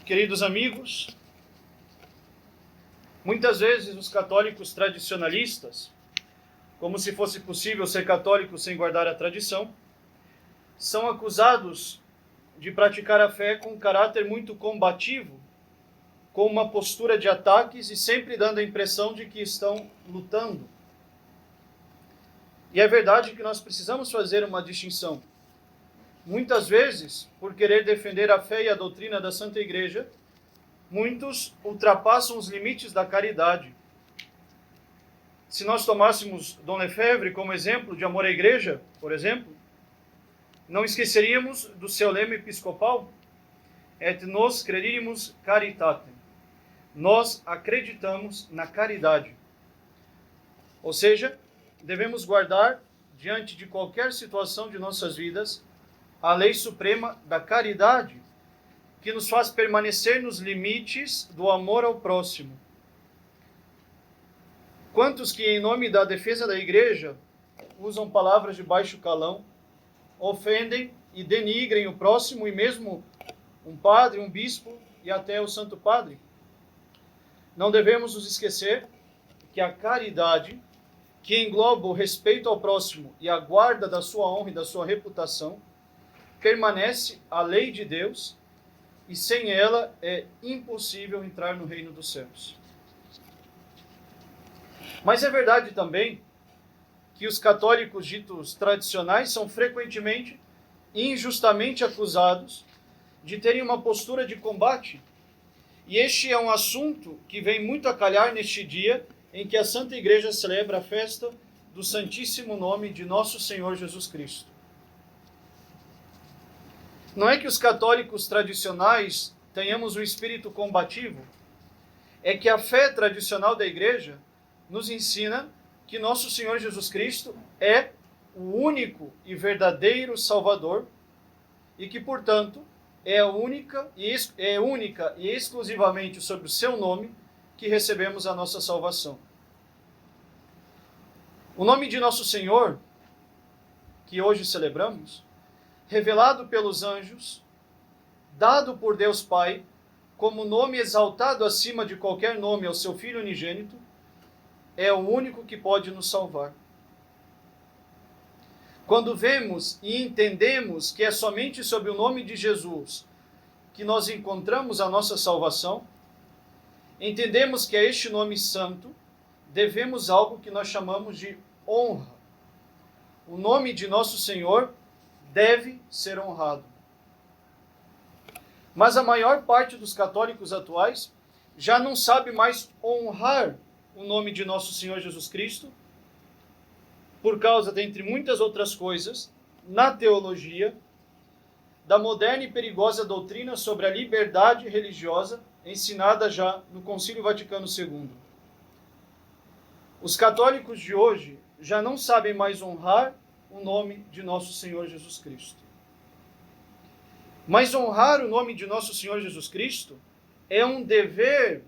Queridos amigos, muitas vezes os católicos tradicionalistas, como se fosse possível ser católico sem guardar a tradição, são acusados de praticar a fé com um caráter muito combativo, com uma postura de ataques e sempre dando a impressão de que estão lutando. E é verdade que nós precisamos fazer uma distinção. Muitas vezes, por querer defender a fé e a doutrina da Santa Igreja, muitos ultrapassam os limites da caridade. Se nós tomássemos Dom Lefebvre como exemplo de amor à Igreja, por exemplo, não esqueceríamos do seu lema episcopal, et nos credimus caritatem. Nós acreditamos na caridade. Ou seja, devemos guardar, diante de qualquer situação de nossas vidas, a lei suprema da caridade, que nos faz permanecer nos limites do amor ao próximo. Quantos que, em nome da defesa da Igreja, usam palavras de baixo calão, ofendem e denigrem o próximo e mesmo um padre, um bispo e até o Santo Padre? Não devemos nos esquecer que a caridade, que engloba o respeito ao próximo e a guarda da sua honra e da sua reputação, permanece a lei de Deus e sem ela é impossível entrar no reino dos céus. Mas é verdade também que os católicos ditos tradicionais são frequentemente e injustamente acusados de terem uma postura de combate. E este é um assunto que vem muito a calhar neste dia em que a Santa Igreja celebra a festa do Santíssimo Nome de Nosso Senhor Jesus Cristo. Não é que os católicos tradicionais tenhamos um espírito combativo, é que a fé tradicional da Igreja nos ensina que Nosso Senhor Jesus Cristo é o único e verdadeiro Salvador e que, portanto, é única e exclusivamente sobre o seu nome que recebemos a nossa salvação. O nome de Nosso Senhor, que hoje celebramos, revelado pelos anjos, dado por Deus Pai, como nome exaltado acima de qualquer nome ao seu Filho unigênito, é o único que pode nos salvar. Quando vemos e entendemos que é somente sob o nome de Jesus que nós encontramos a nossa salvação, entendemos que a este nome santo devemos algo que nós chamamos de honra. O nome de Nosso Senhor deve ser honrado. Mas a maior parte dos católicos atuais já não sabe mais honrar o nome de Nosso Senhor Jesus Cristo, por causa, dentre muitas outras coisas, na teologia, da moderna e perigosa doutrina sobre a liberdade religiosa, ensinada já no Concílio Vaticano II. Os católicos de hoje já não sabem mais honrar o nome de Nosso Senhor Jesus Cristo. Mas honrar o nome de Nosso Senhor Jesus Cristo é um dever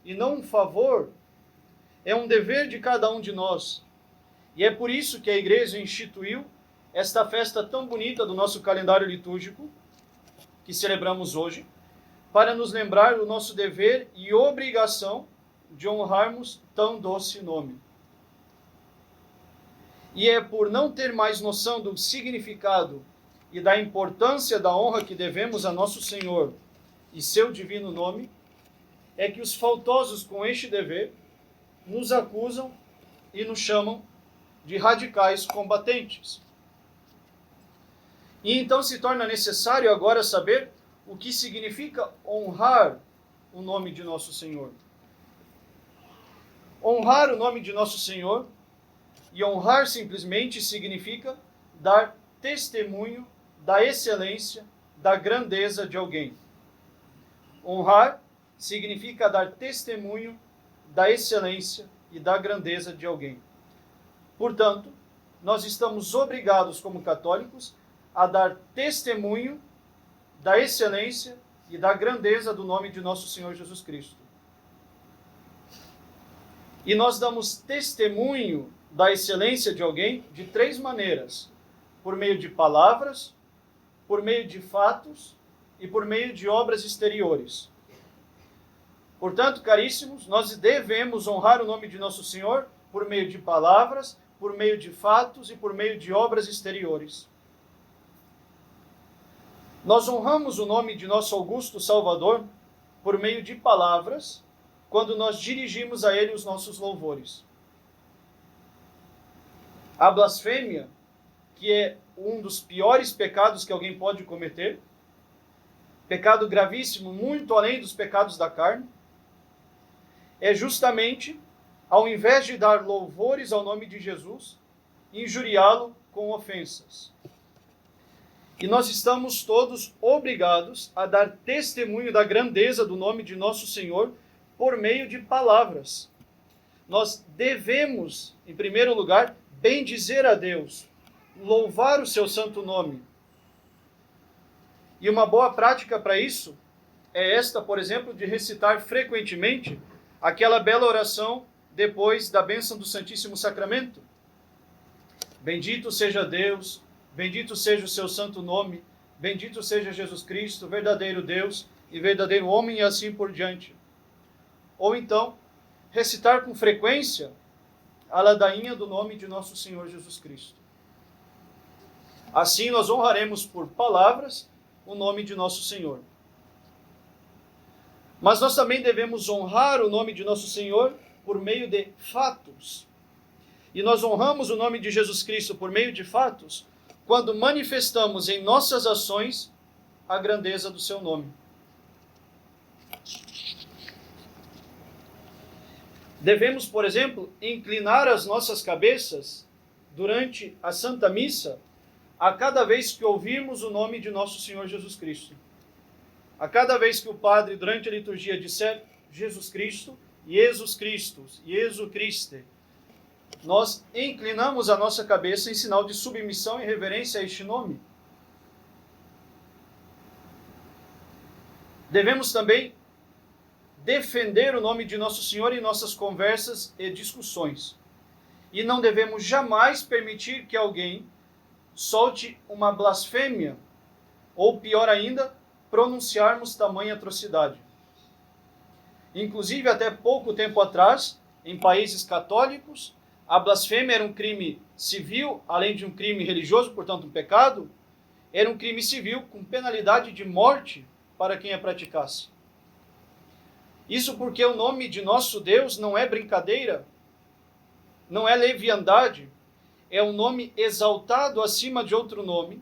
e não um favor. É um dever de cada um de nós. E é por isso que a Igreja instituiu esta festa tão bonita do nosso calendário litúrgico, que celebramos hoje, para nos lembrar do nosso dever e obrigação de honrarmos tão doce nome. E é por não ter mais noção do significado e da importância da honra que devemos a Nosso Senhor e seu divino nome, é que os faltosos com este dever nos acusam e nos chamam de radicais combatentes. E então se torna necessário agora saber o que significa honrar o nome de Nosso Senhor. Honrar o nome de Nosso Senhor e honrar simplesmente significa dar testemunho da excelência, da grandeza de alguém. Honrar significa dar testemunho da excelência e da grandeza de alguém. Portanto, nós estamos obrigados como católicos a dar testemunho da excelência e da grandeza do nome de Nosso Senhor Jesus Cristo. E nós damos testemunho da excelência de alguém de três maneiras: por meio de palavras, por meio de fatos e por meio de obras exteriores. Portanto, caríssimos, nós devemos honrar o nome de nosso Senhor por meio de palavras, por meio de fatos e por meio de obras exteriores. Nós honramos o nome de nosso augusto Salvador por meio de palavras, quando nós dirigimos a Ele os nossos louvores. A blasfêmia, que é um dos piores pecados que alguém pode cometer, pecado gravíssimo, muito além dos pecados da carne, é justamente, ao invés de dar louvores ao nome de Jesus, injuriá-lo com ofensas. E nós estamos todos obrigados a dar testemunho da grandeza do nome de nosso Senhor por meio de palavras. Nós devemos, em primeiro lugar, bendizer a Deus, louvar o seu santo nome. E uma boa prática para isso é esta, por exemplo, de recitar frequentemente aquela bela oração depois da bênção do Santíssimo Sacramento. Bendito seja Deus, bendito seja o seu santo nome, bendito seja Jesus Cristo, verdadeiro Deus e verdadeiro homem, e assim por diante. Ou então, recitar com frequência a ladainha do nome de nosso Senhor Jesus Cristo. Assim nós honraremos por palavras o nome de nosso Senhor. Mas nós também devemos honrar o nome de nosso Senhor por meio de fatos. E nós honramos o nome de Jesus Cristo por meio de fatos quando manifestamos em nossas ações a grandeza do seu nome. Devemos, por exemplo, inclinar as nossas cabeças durante a Santa Missa a cada vez que ouvirmos o nome de nosso Senhor Jesus Cristo. A cada vez que o padre, durante a liturgia, disser Jesus Cristo, Jesus Christus, Jesus Christe, nós inclinamos a nossa cabeça em sinal de submissão e reverência a este nome. Devemos também defender o nome de nosso Senhor em nossas conversas e discussões. E não devemos jamais permitir que alguém solte uma blasfêmia, ou pior ainda, pronunciarmos tamanha atrocidade. Inclusive, até pouco tempo atrás, em países católicos, a blasfêmia era um crime civil, além de um crime religioso, portanto um pecado, era um crime civil com penalidade de morte para quem a praticasse. Isso porque o nome de nosso Deus não é brincadeira, não é leviandade, é um nome exaltado acima de outro nome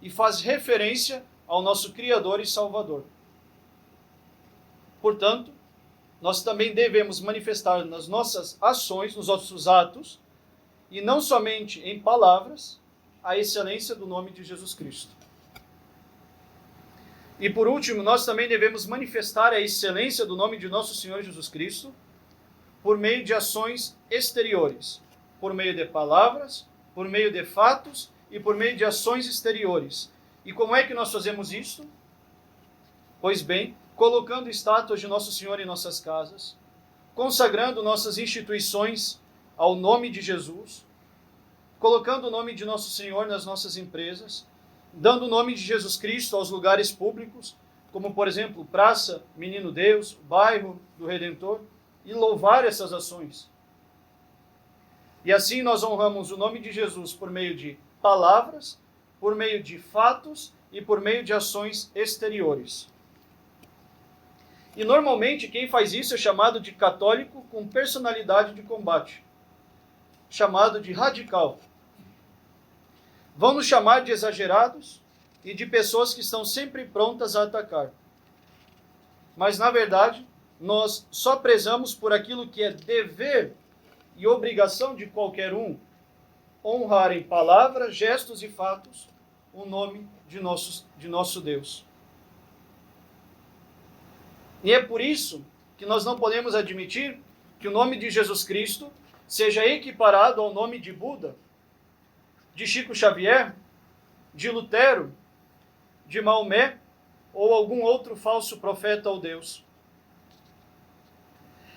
e faz referência ao nosso Criador e Salvador. Portanto, nós também devemos manifestar nas nossas ações, nos nossos atos, e não somente em palavras, a excelência do nome de Jesus Cristo. E por último, nós também devemos manifestar a excelência do nome de nosso Senhor Jesus Cristo por meio de ações exteriores, por meio de palavras, por meio de fatos e por meio de ações exteriores. E como é que nós fazemos isso? Pois bem, colocando estátuas de nosso Senhor em nossas casas, consagrando nossas instituições ao nome de Jesus, colocando o nome de nosso Senhor nas nossas empresas, dando o nome de Jesus Cristo aos lugares públicos, como por exemplo, Praça Menino Deus, Bairro do Redentor, e louvar essas ações. E assim nós honramos o nome de Jesus por meio de palavras, por meio de fatos e por meio de ações exteriores. E normalmente quem faz isso é chamado de católico com personalidade de combate, chamado de radical. Vão nos chamar de exagerados e de pessoas que estão sempre prontas a atacar. Mas, na verdade, nós só prezamos por aquilo que é dever e obrigação de qualquer um, honrar em palavras, gestos e fatos o nome de nosso Deus. E é por isso que nós não podemos admitir que o nome de Jesus Cristo seja equiparado ao nome de Buda, de Chico Xavier, de Lutero, de Maomé ou algum outro falso profeta ou Deus.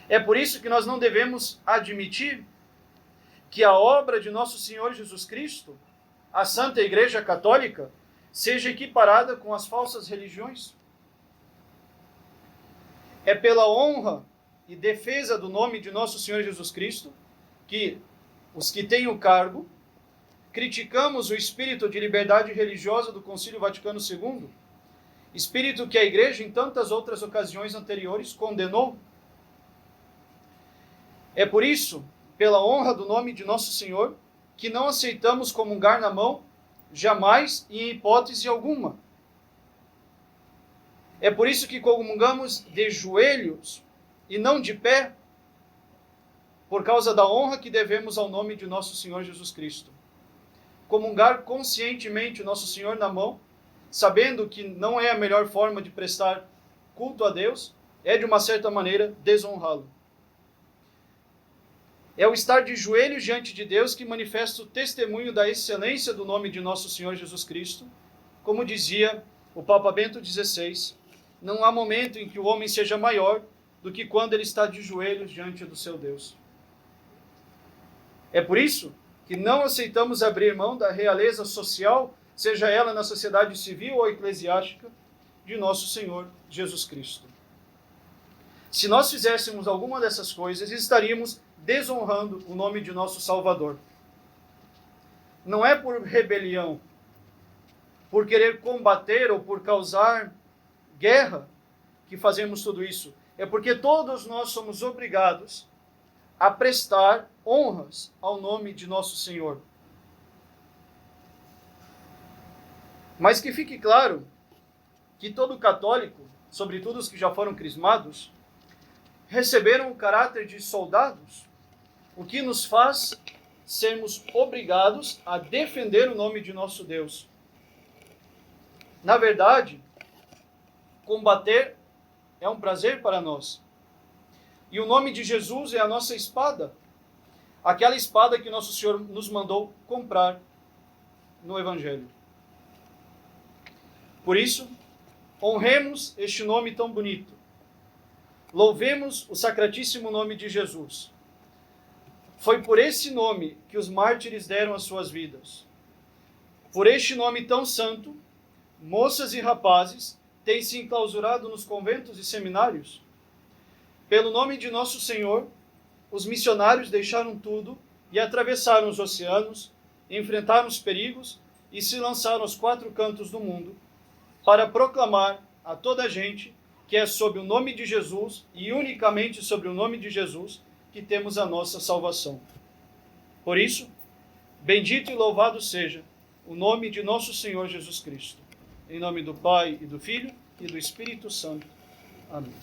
É por isso que nós não devemos admitir que a obra de nosso Senhor Jesus Cristo, a Santa Igreja Católica, seja equiparada com as falsas religiões? É pela honra e defesa do nome de nosso Senhor Jesus Cristo que os que têm o cargo criticamos o espírito de liberdade religiosa do Concílio Vaticano II, espírito que a Igreja, em tantas outras ocasiões anteriores, condenou. É por isso, pela honra do nome de nosso Senhor, que não aceitamos comungar na mão, jamais e em hipótese alguma. É por isso que comungamos de joelhos e não de pé, por causa da honra que devemos ao nome de nosso Senhor Jesus Cristo. Comungar conscientemente o nosso Senhor na mão, sabendo que não é a melhor forma de prestar culto a Deus, é de uma certa maneira desonrá-lo. É o estar de joelhos diante de Deus que manifesta o testemunho da excelência do nome de nosso Senhor Jesus Cristo. Como dizia o Papa Bento XVI, não há momento em que o homem seja maior do que quando ele está de joelhos diante do seu Deus. É por isso que não aceitamos abrir mão da realeza social, seja ela na sociedade civil ou eclesiástica, de nosso Senhor Jesus Cristo. Se nós fizéssemos alguma dessas coisas, estaríamos desonrando o nome de nosso Salvador. Não é por rebelião, por querer combater ou por causar guerra que fazemos tudo isso. É porque todos nós somos obrigados a prestar honras ao nome de nosso Senhor. Mas que fique claro que todo católico, sobretudo os que já foram crismados, receberam o caráter de soldados, o que nos faz sermos obrigados a defender o nome de nosso Deus. Na verdade, combater é um prazer para nós. E o nome de Jesus é a nossa espada, aquela espada que nosso Senhor nos mandou comprar no Evangelho. Por isso, honremos este nome tão bonito. Louvemos o sacratíssimo nome de Jesus. Foi por esse nome que os mártires deram as suas vidas. Por este nome tão santo, moças e rapazes têm se enclausurado nos conventos e seminários. Pelo nome de nosso Senhor, os missionários deixaram tudo e atravessaram os oceanos, enfrentaram os perigos e se lançaram aos quatro cantos do mundo para proclamar a toda a gente que é sob o nome de Jesus e unicamente sobre o nome de Jesus que temos a nossa salvação. Por isso, bendito e louvado seja o nome de nosso Senhor Jesus Cristo. Em nome do Pai, e do Filho, e do Espírito Santo. Amém.